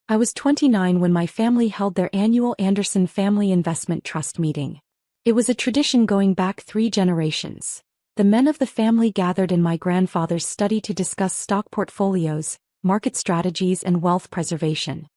I was 29 when my family held their annual Anderson Family Investment Trust meeting. It was a tradition going back 3 generations. The men of the family gathered in my grandfather's study to discuss stock portfolios, market strategies, and wealth preservation.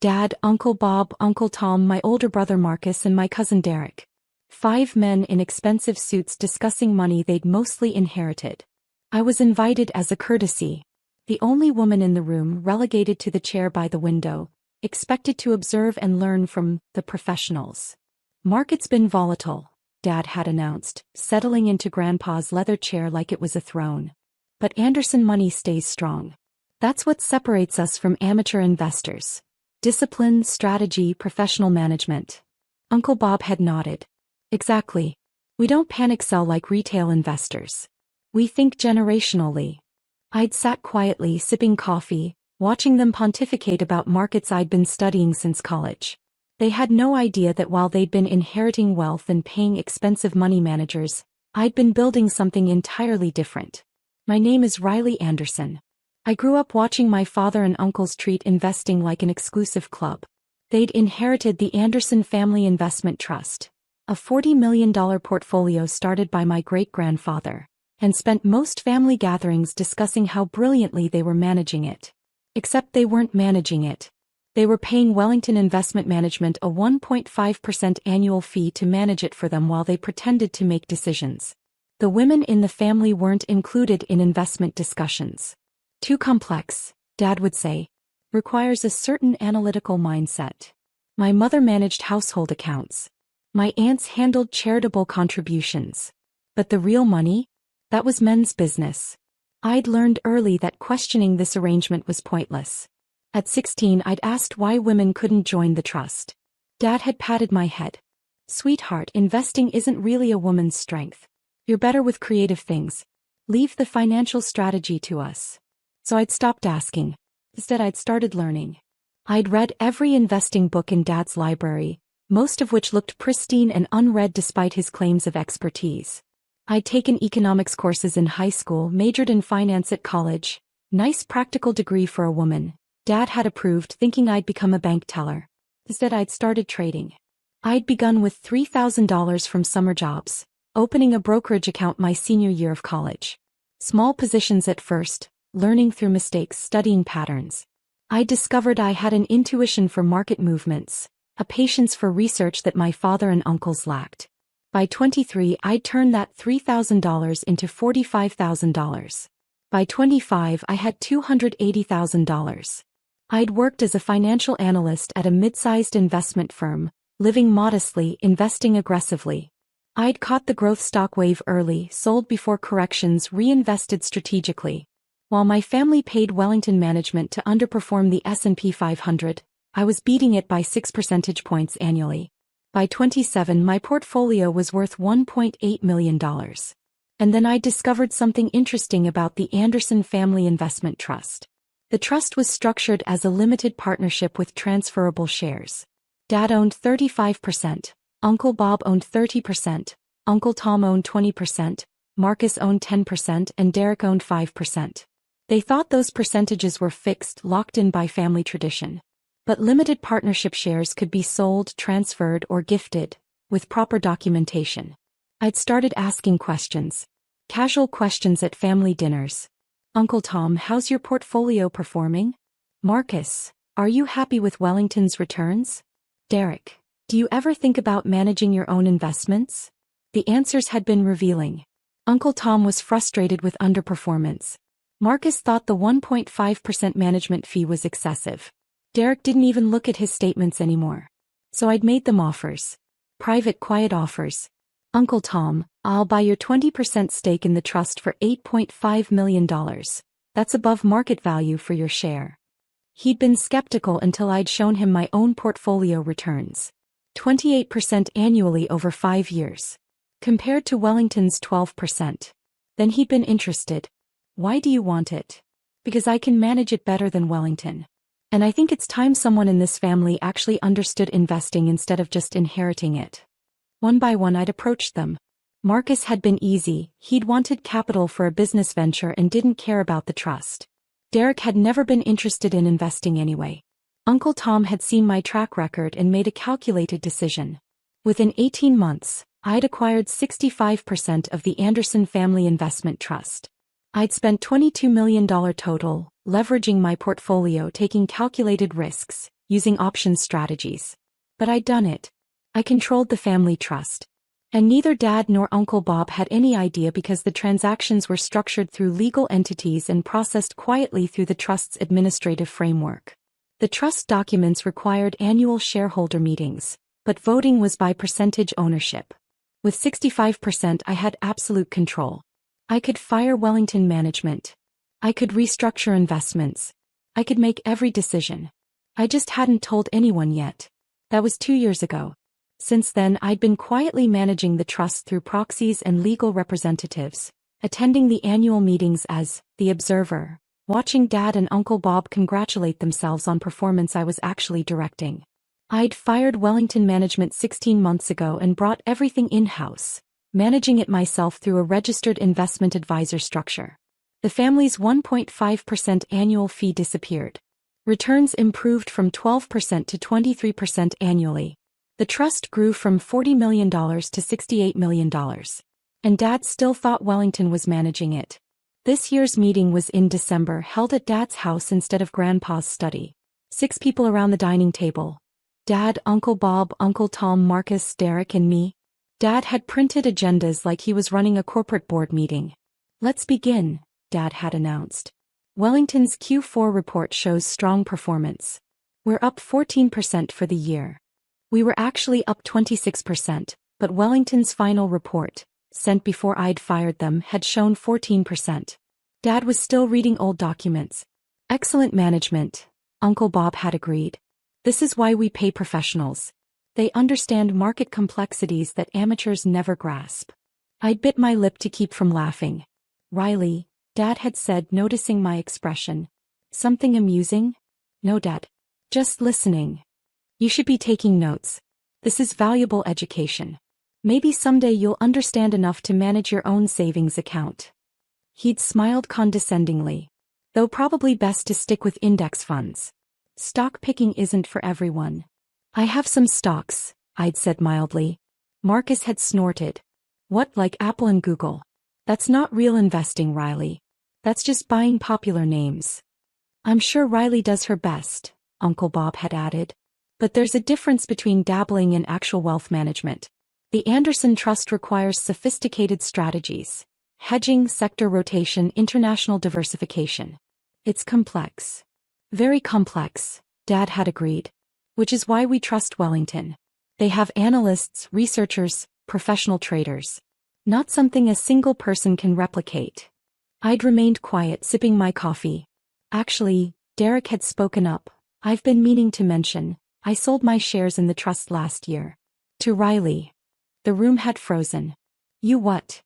Dad, Uncle Bob, Uncle Tom, my older brother Marcus, and my cousin Derek. 5 men in expensive suits discussing money they'd mostly inherited. I was invited as a courtesy. The only woman in the room, relegated to the chair by the window, expected to observe and learn from the professionals. "Market's been volatile," Dad had announced, settling into Grandpa's leather chair like it was a throne. "But Anderson money stays strong. That's what separates us from amateur investors. Discipline, strategy, professional management." Uncle Bob had nodded. "Exactly. We don't panic sell like retail investors. We think generationally." I'd sat quietly sipping coffee, watching them pontificate about markets I'd been studying since college. They had no idea that while they'd been inheriting wealth and paying expensive money managers, I'd been building something entirely different. My name is Riley Anderson. I grew up watching my father and uncles treat investing like an exclusive club. They'd inherited the Anderson Family Investment Trust, a $40 million portfolio started by my great-grandfather, and spent most family gatherings discussing how brilliantly they were managing it. Except they weren't managing it. They were paying Wellington Investment Management a 1.5% annual fee to manage it for them while they pretended to make decisions. The women in the family weren't included in investment discussions. "Too complex," Dad would say. "Requires a certain analytical mindset." My mother managed household accounts. My aunts handled charitable contributions. But the real money? That was men's business. I'd learned early that questioning this arrangement was pointless. At 16, I'd asked why women couldn't join the trust. Dad had patted my head. "Sweetheart, investing isn't really a woman's strength. You're better with creative things. Leave the financial strategy to us." So I'd stopped asking. Instead, I'd started learning. I'd read every investing book in Dad's library, most of which looked pristine and unread despite his claims of expertise. I'd taken economics courses in high school, majored in finance at college. Nice practical degree for a woman, Dad had approved, thinking I'd become a bank teller. Instead, I'd started trading. I'd begun with $3,000 from summer jobs, opening a brokerage account my senior year of college. Small positions at first, learning through mistakes, studying patterns. I discovered I had an intuition for market movements, a patience for research that my father and uncles lacked. By 23, I'd turned that $3,000 into $45,000. By 25, I had $280,000. I'd worked as a financial analyst at a mid-sized investment firm, living modestly, investing aggressively. I'd caught the growth stock wave early, sold before corrections, reinvested strategically. While my family paid Wellington Management to underperform the S&P 500, I was beating it by 6 percentage points annually. By 27, my portfolio was worth $1.8 million. And then I discovered something interesting about the Anderson Family Investment Trust. The trust was structured as a limited partnership with transferable shares. Dad owned 35%, Uncle Bob owned 30%, Uncle Tom owned 20%, Marcus owned 10%, and Derek owned 5%. They thought those percentages were fixed, locked in by family tradition. But limited partnership shares could be sold, transferred, or gifted, with proper documentation. I'd started asking questions. Casual questions at family dinners. "Uncle Tom, how's your portfolio performing?" "Marcus, are you happy with Wellington's returns?" "Derek, do you ever think about managing your own investments?" The answers had been revealing. Uncle Tom was frustrated with underperformance. Marcus thought the 1.5% management fee was excessive. Derek didn't even look at his statements anymore. So I'd made them offers. Private, quiet offers. "Uncle Tom, I'll buy your 20% stake in the trust for $8.5 million. That's above market value for your share." He'd been skeptical until I'd shown him my own portfolio returns. 28% annually over 5 years. Compared to Wellington's 12%. Then he'd been interested. "Why do you want it?" "Because I can manage it better than Wellington. And I think it's time someone in this family actually understood investing instead of just inheriting it." One by one I'd approached them. Marcus had been easy, he'd wanted capital for a business venture and didn't care about the trust. Derek had never been interested in investing anyway. Uncle Tom had seen my track record and made a calculated decision. Within 18 months, I'd acquired 65% of the Anderson Family Investment Trust. I'd spent $22 million total, leveraging my portfolio, taking calculated risks, using option strategies. But I'd done it. I controlled the family trust. And neither Dad nor Uncle Bob had any idea because the transactions were structured through legal entities and processed quietly through the trust's administrative framework. The trust documents required annual shareholder meetings, but voting was by percentage ownership. With 65%, I had absolute control. I could fire Wellington management. I could restructure investments. I could make every decision. I just hadn't told anyone yet. That was 2 years ago. Since then, I'd been quietly managing the trust through proxies and legal representatives, attending the annual meetings as the observer, watching Dad and Uncle Bob congratulate themselves on performance I was actually directing. I'd fired Wellington management 16 months ago and brought everything in-house, managing it myself through a registered investment advisor structure. The family's 1.5% annual fee disappeared. Returns improved from 12% to 23% annually. The trust grew from $40 million to $68 million. And Dad still thought Wellington was managing it. This year's meeting was in December, held at Dad's house instead of Grandpa's study. 6 people around the dining table. Dad, Uncle Bob, Uncle Tom, Marcus, Derek, and me. Dad had printed agendas like he was running a corporate board meeting. "Let's begin," Dad had announced. Wellington's Q4 report shows strong performance. We're up 14% for the year. We were actually up 26%, but Wellington's final report, sent before I'd fired them, had shown 14%. Dad was still reading old documents. "Excellent management," Uncle Bob had agreed. "This is why we pay professionals. They understand market complexities that amateurs never grasp." I'd bit my lip to keep from laughing. "Riley," Dad had said, noticing my expression. "Something amusing?" "No, Dad. Just listening. You should be taking notes. This is valuable education. Maybe someday you'll understand enough to manage your own savings account." He'd smiled condescendingly. "Though probably best to stick with index funds. Stock picking isn't for everyone." "I have some stocks," I'd said mildly. Marcus had snorted. "What, like Apple and Google? That's not real investing, Riley. That's just buying popular names." "I'm sure Riley does her best," Uncle Bob had added. "But there's a difference between dabbling and actual wealth management. The Anderson Trust requires sophisticated strategies. Hedging, sector rotation, international diversification. It's complex. Very complex," Dad had agreed. "Which is why we trust Wellington. They have analysts, researchers, professional traders. Not something a single person can replicate." I'd remained quiet, sipping my coffee. "Actually," Derek had spoken up, "I've been meaning to mention, I sold my shares in the trust last year." "To Riley." The room had frozen. "You what?"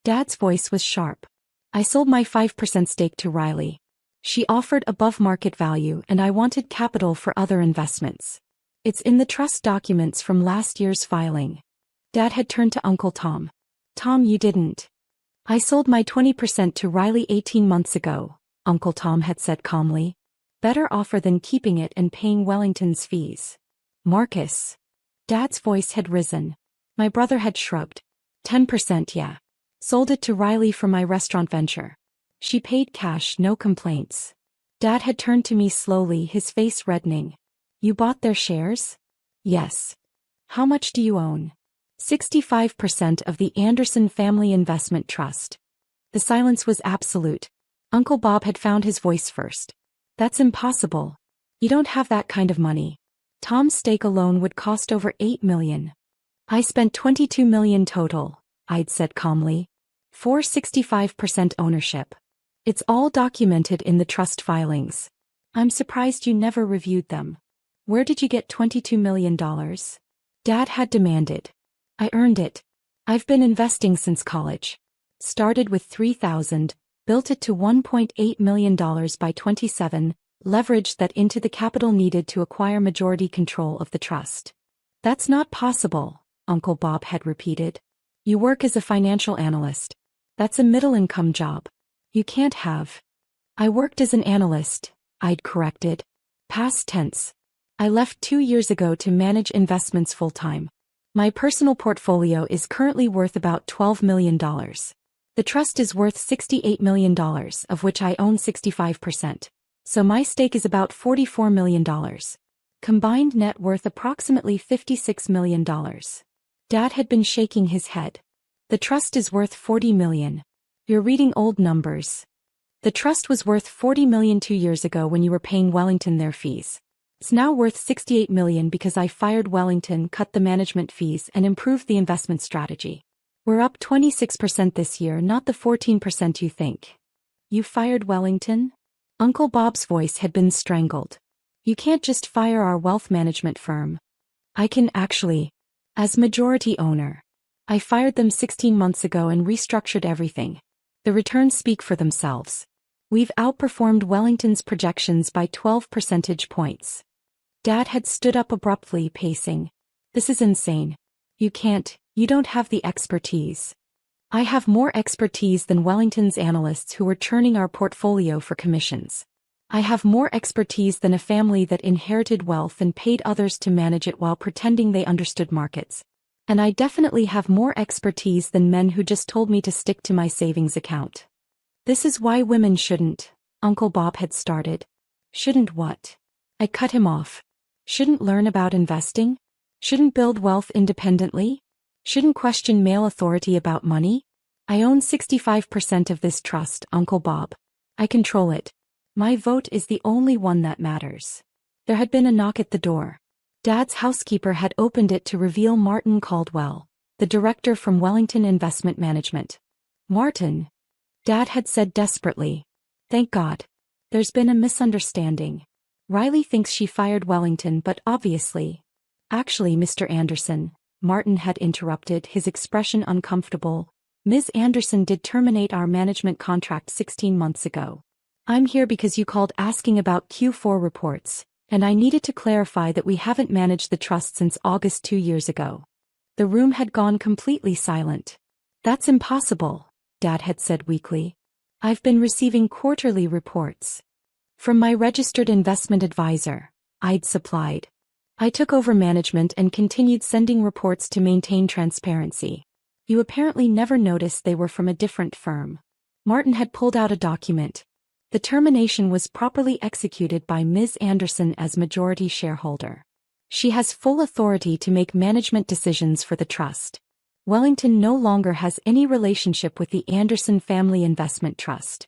Dad's voice was sharp. "I sold my 5% stake to Riley. She offered above market value and I wanted capital for other investments. It's in the trust documents from last year's filing." Dad had turned to Uncle Tom. "Tom, you didn't." "I sold my 20% to Riley 18 months ago," Uncle Tom had said calmly. "Better offer than keeping it and paying Wellington's fees." "Marcus." Dad's voice had risen. My brother had shrugged. 10%, yeah. Sold it to Riley for my restaurant venture. She paid cash, no complaints." Dad had turned to me slowly, his face reddening. "You bought their shares?" "Yes." "How much do you own?" 65% of the Anderson Family Investment Trust." The silence was absolute. Uncle Bob had found his voice first. "That's impossible. You don't have that kind of money. Tom's stake alone would cost over $8 million. "I spent $22 million total," I'd said calmly. "For 65% ownership. It's all documented in the trust filings. I'm surprised you never reviewed them. Where did you get $22 million? Dad had demanded. "I earned it. I've been investing since college. Started with $3,000, built it to $1.8 million by 27, leveraged that into the capital needed to acquire majority control of the trust." "That's not possible," Uncle Bob had repeated. "You work as a financial analyst. That's a middle-income job. You can't have." "I worked as an analyst," I'd corrected. Past tense. I left 2 years ago to manage investments full-time. My personal portfolio is currently worth about $12 million. The trust is worth $68 million, of which I own 65%. So my stake is about $44 million. Combined net worth approximately $56 million. Dad had been shaking his head. The trust is worth $40 million. You're reading old numbers. The trust was worth $40 million 2 years ago when you were paying Wellington their fees. It's now worth $68 million because I fired Wellington, cut the management fees, and improved the investment strategy. We're up 26% this year, not the 14% you think. You fired Wellington? Uncle Bob's voice had been strangled. You can't just fire our wealth management firm. I can actually. As majority owner. I fired them 16 months ago and restructured everything. The returns speak for themselves. We've outperformed Wellington's projections by 12 percentage points. Dad had stood up abruptly, pacing. This is insane. You don't have the expertise. I have more expertise than Wellington's analysts who were churning our portfolio for commissions. I have more expertise than a family that inherited wealth and paid others to manage it while pretending they understood markets. And I definitely have more expertise than men who just told me to stick to my savings account. This is why women shouldn't, Uncle Bob had started. Shouldn't what? I cut him off. Shouldn't learn about investing? Shouldn't build wealth independently? Shouldn't question male authority about money? I own 65% of this trust, Uncle Bob. I control it. My vote is the only one that matters. There had been a knock at the door. Dad's housekeeper had opened it to reveal Martin Caldwell, the director from Wellington Investment Management. Martin? Dad had said desperately. Thank God. There's been a misunderstanding. Riley thinks she fired Wellington, but obviously. Actually, Mr. Anderson, Martin had interrupted, his expression uncomfortable. Ms. Anderson did terminate our management contract 16 months ago. I'm here because you called asking about Q4 reports, and I needed to clarify that we haven't managed the trust since August 2 years ago. The room had gone completely silent. That's impossible, Dad had said weakly. I've been receiving quarterly reports. From my registered investment advisor, I'd supplied. I took over management and continued sending reports to maintain transparency. You apparently never noticed they were from a different firm. Martin had pulled out a document. The termination was properly executed by Ms. Anderson as majority shareholder. She has full authority to make management decisions for the trust. Wellington no longer has any relationship with the Anderson Family Investment Trust.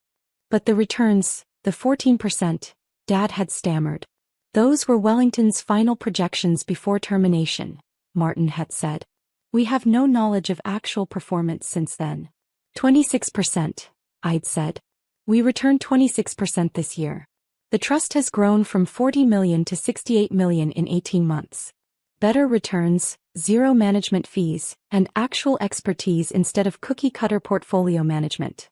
But the returns, the 14%, Dad had stammered. Those were Wellington's final projections before termination, Martin had said. We have no knowledge of actual performance since then. 26%, I'd said. We returned 26% this year. The trust has grown from $40 million to $68 million in 18 months. Better returns, zero management fees, and actual expertise instead of cookie-cutter portfolio management.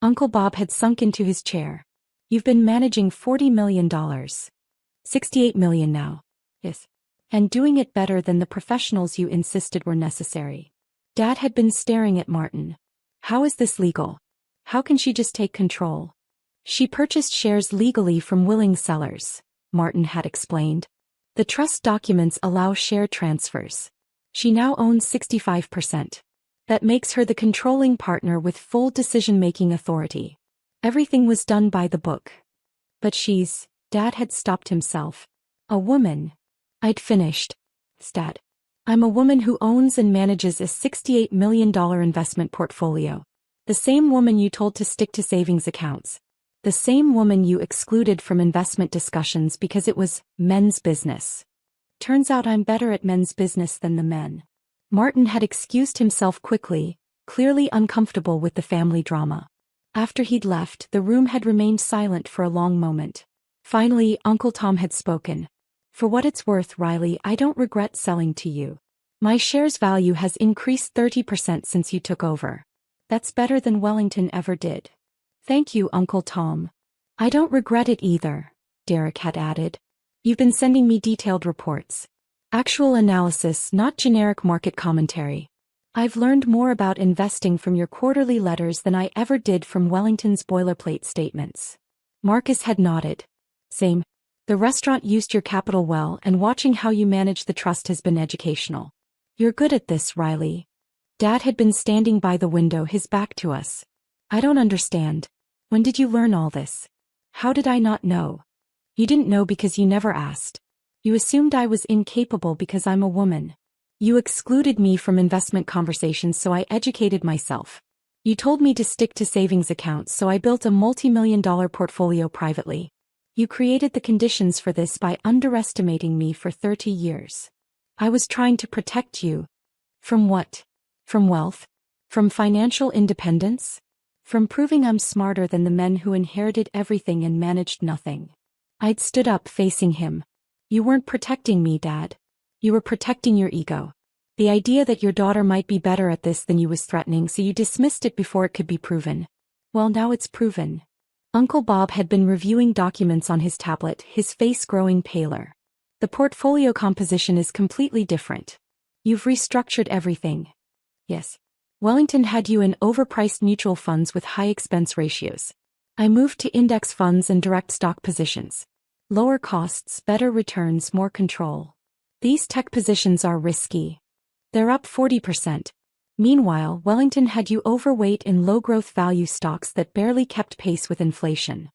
Uncle Bob had sunk into his chair. You've been managing $40 million. $68 million now. Yes. And doing it better than the professionals you insisted were necessary. Dad had been staring at Martin. How is this legal? How can she just take control? She purchased shares legally from willing sellers, Martin had explained. The trust documents allow share transfers. She now owns 65%. That makes her the controlling partner with full decision-making authority. Everything was done by the book. But Dad had stopped himself. A woman. I'd finished. Stat. I'm a woman who owns and manages a $68 million investment portfolio. The same woman you told to stick to savings accounts. The same woman you excluded from investment discussions because it was men's business. Turns out I'm better at men's business than the men. Martin had excused himself quickly, clearly uncomfortable with the family drama. After he'd left, the room had remained silent for a long moment. Finally, Uncle Tom had spoken. For what it's worth, Riley, I don't regret selling to you. My shares value has increased 30% since you took over. That's better than Wellington ever did. Thank you, Uncle Tom. I don't regret it either, Derek had added. You've been sending me detailed reports. Actual analysis, not generic market commentary. I've learned more about investing from your quarterly letters than I ever did from Wellington's boilerplate statements. Marcus had nodded. Same. The restaurant used your capital well, and watching how you manage the trust has been educational. You're good at this, Riley. Dad had been standing by the window, his back to us. I don't understand. When did you learn all this? How did I not know? You didn't know because you never asked. You assumed I was incapable because I'm a woman. You excluded me from investment conversations, so I educated myself. You told me to stick to savings accounts, so I built a multi-million-dollar portfolio privately. You created the conditions for this by underestimating me for 30 years. I was trying to protect you. From what? From wealth? From financial independence? From proving I'm smarter than the men who inherited everything and managed nothing. I'd stood up facing him. You weren't protecting me, Dad. You were protecting your ego. The idea that your daughter might be better at this than you was threatening, so you dismissed it before it could be proven. Well, now it's proven. Uncle Bob had been reviewing documents on his tablet, his face growing paler. The portfolio composition is completely different. You've restructured everything. Yes. Wellington had you in overpriced mutual funds with high expense ratios. I moved to index funds and direct stock positions. Lower costs, better returns, more control. These tech positions are risky. They're up 40%. Meanwhile, Wellington had you overweight in low-growth value stocks that barely kept pace with inflation.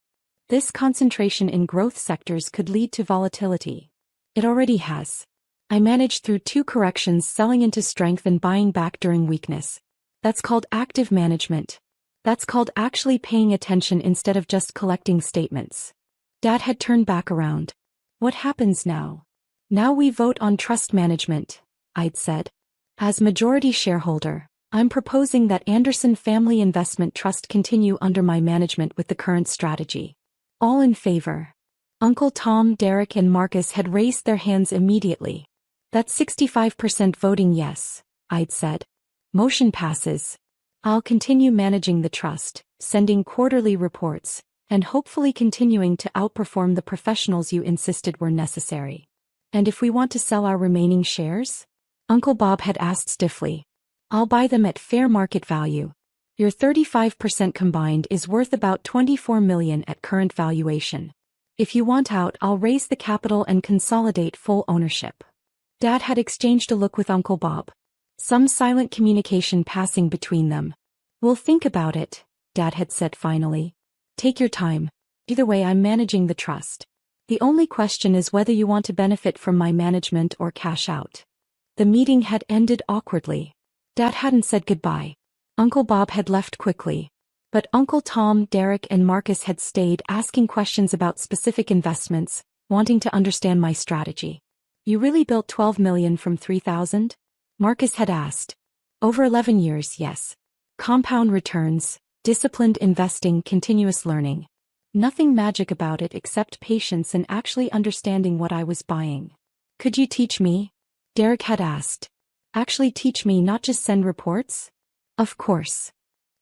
This concentration in growth sectors could lead to volatility. It already has. I managed through 2 corrections, selling into strength and buying back during weakness. That's called active management. That's called actually paying attention instead of just collecting statements. Dad had turned back around. What happens now? Now we vote on trust management, I'd said. As majority shareholder, I'm proposing that Anderson Family Investment Trust continue under my management with the current strategy. All in favor? Uncle Tom, Derek, and Marcus had raised their hands immediately. That's 65% voting yes, I'd said. Motion passes. I'll continue managing the trust, sending quarterly reports, and hopefully continuing to outperform the professionals you insisted were necessary. And if we want to sell our remaining shares? Uncle Bob had asked stiffly. I'll buy them at fair market value. Your 35% combined is worth about $24 million at current valuation. If you want out, I'll raise the capital and consolidate full ownership. Dad had exchanged a look with Uncle Bob. Some silent communication passing between them. We'll think about it, Dad had said finally. Take your time. Either way, I'm managing the trust. The only question is whether you want to benefit from my management or cash out. The meeting had ended awkwardly. Dad hadn't said goodbye. Uncle Bob had left quickly. But Uncle Tom, Derek, and Marcus had stayed, asking questions about specific investments, wanting to understand my strategy. You really built $12 million from $3,000? Marcus had asked. Over 11 years, yes. Compound returns, disciplined investing, continuous learning. Nothing magic about it except patience and actually understanding what I was buying. Could you teach me? Derek had asked. Actually teach me, not just send reports? Of course.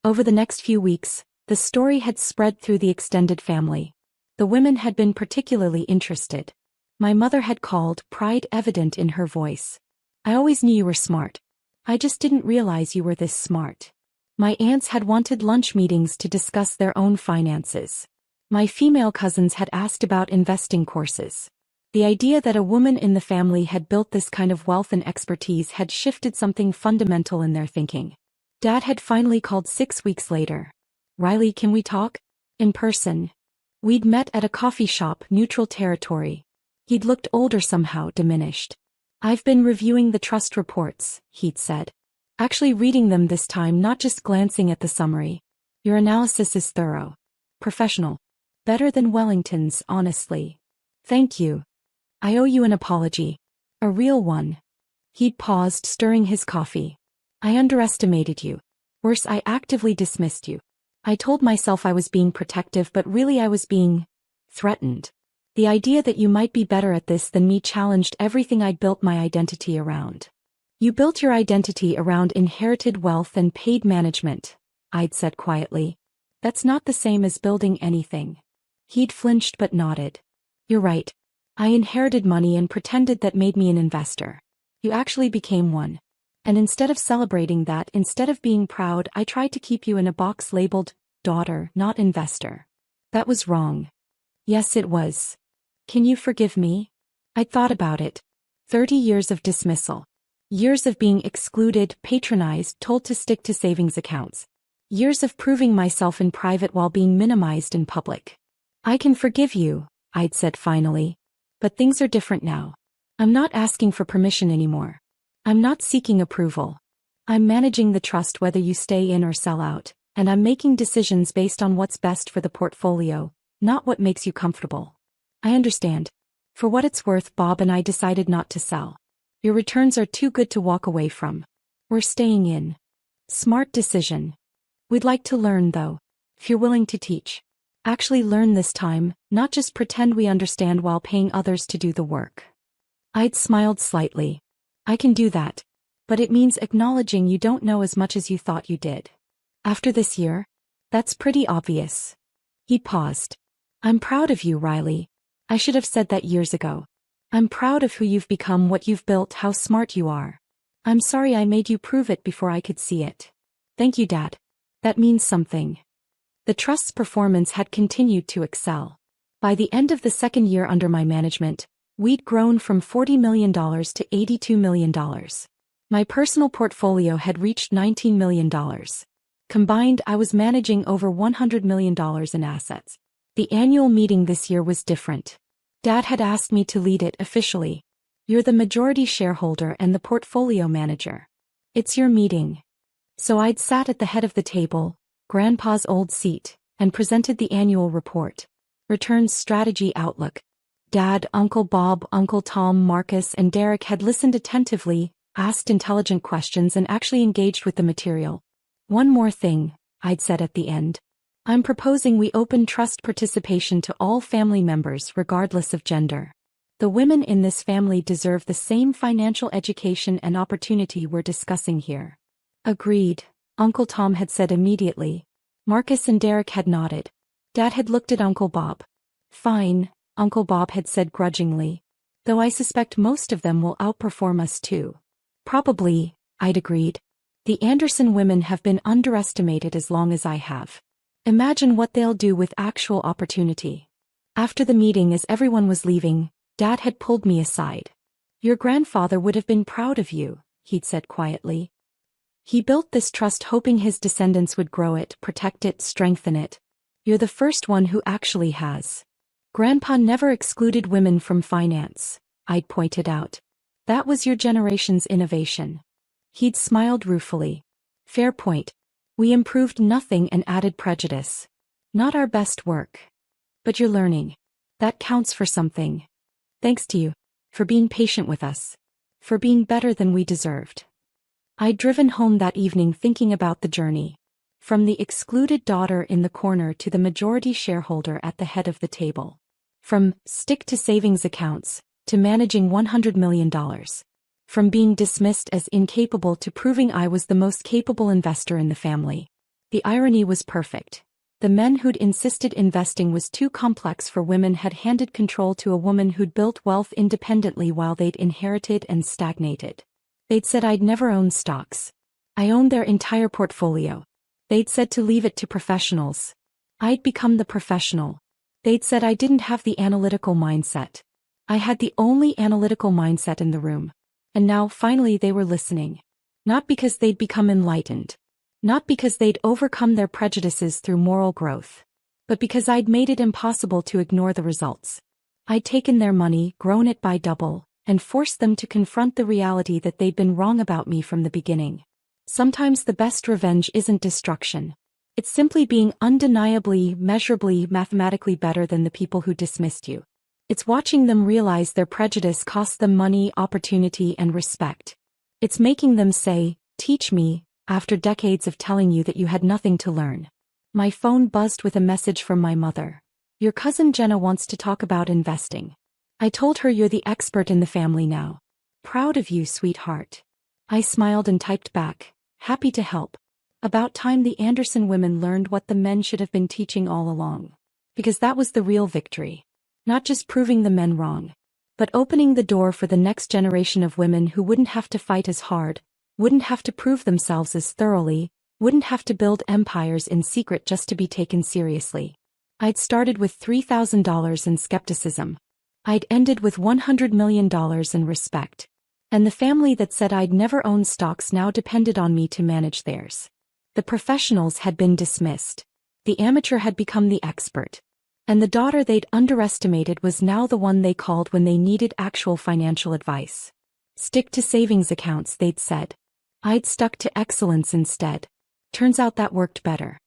Over the next few weeks, the story had spread through the extended family. The women had been particularly interested. My mother had called, pride evident in her voice. I always knew you were smart. I just didn't realize you were this smart. My aunts had wanted lunch meetings to discuss their own finances. My female cousins had asked about investing courses. The idea that a woman in the family had built this kind of wealth and expertise had shifted something fundamental in their thinking. Dad had finally called 6 weeks later. Riley, can we talk? In person. We'd met at a coffee shop, neutral territory. He'd looked older, somehow diminished. I've been reviewing the trust reports, he'd said. Actually reading them this time, not just glancing at the summary. Your analysis is thorough. Professional. Better than Wellington's, honestly. Thank you. I owe you an apology. A real one. He'd paused, stirring his coffee. I underestimated you. Worse, I actively dismissed you. I told myself I was being protective, but really I was being threatened. The idea that you might be better at this than me challenged everything I'd built my identity around. You built your identity around inherited wealth and paid management, I'd said quietly. That's not the same as building anything. He'd flinched but nodded. You're right. I inherited money and pretended that made me an investor. You actually became one. And instead of celebrating that, instead of being proud, I tried to keep you in a box labeled daughter, not investor. That was wrong. Yes, it was. Can you forgive me? I thought about it. 30 years of dismissal. Years of being excluded, patronized, told to stick to savings accounts. Years of proving myself in private while being minimized in public. I can forgive you, I'd said finally. But things are different now. I'm not asking for permission anymore. I'm not seeking approval. I'm managing the trust whether you stay in or sell out, and I'm making decisions based on what's best for the portfolio, not what makes you comfortable. I understand. For what it's worth, Bob and I decided not to sell. Your returns are too good to walk away from. We're staying in. Smart decision. We'd like to learn though. If you're willing to teach. Actually learn this time, not just pretend we understand while paying others to do the work. I'd smiled slightly. I can do that. But it means acknowledging you don't know as much as you thought you did. After this year? That's pretty obvious. He paused. I'm proud of you, Riley. I should have said that years ago. I'm proud of who you've become, what you've built, how smart you are. I'm sorry I made you prove it before I could see it. Thank you, Dad. That means something. The trust's performance had continued to excel. By the end of the second year under my management, we'd grown from $40 million to $82 million. My personal portfolio had reached $19 million. Combined, I was managing over $100 million in assets. The annual meeting this year was different. Dad had asked me to lead it officially. You're the majority shareholder and the portfolio manager. It's your meeting. So I'd sat at the head of the table, Grandpa's old seat, and presented the annual report. Returns, strategy, outlook. Dad, Uncle Bob, Uncle Tom, Marcus, and Derek had listened attentively, asked intelligent questions, and actually engaged with the material. One more thing, I'd said at the end. I'm proposing we open trust participation to all family members regardless of gender. The women in this family deserve the same financial education and opportunity we're discussing here. Agreed, Uncle Tom had said immediately. Marcus and Derek had nodded. Dad had looked at Uncle Bob. Fine, Uncle Bob had said grudgingly. Though I suspect most of them will outperform us too. Probably, I'd agreed. The Anderson women have been underestimated as long as I have. Imagine what they'll do with actual opportunity. After the meeting, as everyone was leaving, Dad had pulled me aside. Your grandfather would have been proud of you, he'd said quietly. He built this trust hoping his descendants would grow it, protect it, strengthen it. You're the first one who actually has. Grandpa never excluded women from finance, I'd pointed out. That was your generation's innovation. He'd smiled ruefully. Fair point. We improved nothing and added prejudice. Not our best work. But you're learning. That counts for something. Thanks to you. For being patient with us. For being better than we deserved. I'd driven home that evening thinking about the journey. From the excluded daughter in the corner to the majority shareholder at the head of the table. From stick to savings accounts to managing $100 million. From being dismissed as incapable to proving I was the most capable investor in the family. The irony was perfect. The men who'd insisted investing was too complex for women had handed control to a woman who'd built wealth independently while they'd inherited and stagnated. They'd said I'd never own stocks. I owned their entire portfolio. They'd said to leave it to professionals. I'd become the professional. They'd said I didn't have the analytical mindset. I had the only analytical mindset in the room. And now, finally, they were listening. Not because they'd become enlightened. Not because they'd overcome their prejudices through moral growth. But because I'd made it impossible to ignore the results. I'd taken their money, grown it by double, and forced them to confront the reality that they'd been wrong about me from the beginning. Sometimes the best revenge isn't destruction. It's simply being undeniably, measurably, mathematically better than the people who dismissed you. It's watching them realize their prejudice cost them money, opportunity, and respect. It's making them say, "Teach me," after decades of telling you that you had nothing to learn. My phone buzzed with a message from my mother. Your cousin Jenna wants to talk about investing. I told her you're the expert in the family now. Proud of you, sweetheart. I smiled and typed back, happy to help. About time the Anderson women learned what the men should have been teaching all along. Because that was the real victory. Not just proving the men wrong, but opening the door for the next generation of women who wouldn't have to fight as hard, wouldn't have to prove themselves as thoroughly, wouldn't have to build empires in secret just to be taken seriously. I'd started with $3,000 in skepticism. I'd ended with $100 million in respect. And the family that said I'd never own stocks now depended on me to manage theirs. The professionals had been dismissed. The amateur had become the expert. And the daughter they'd underestimated was now the one they called when they needed actual financial advice. Stick to savings accounts, they'd said. I'd stuck to excellence instead. Turns out that worked better.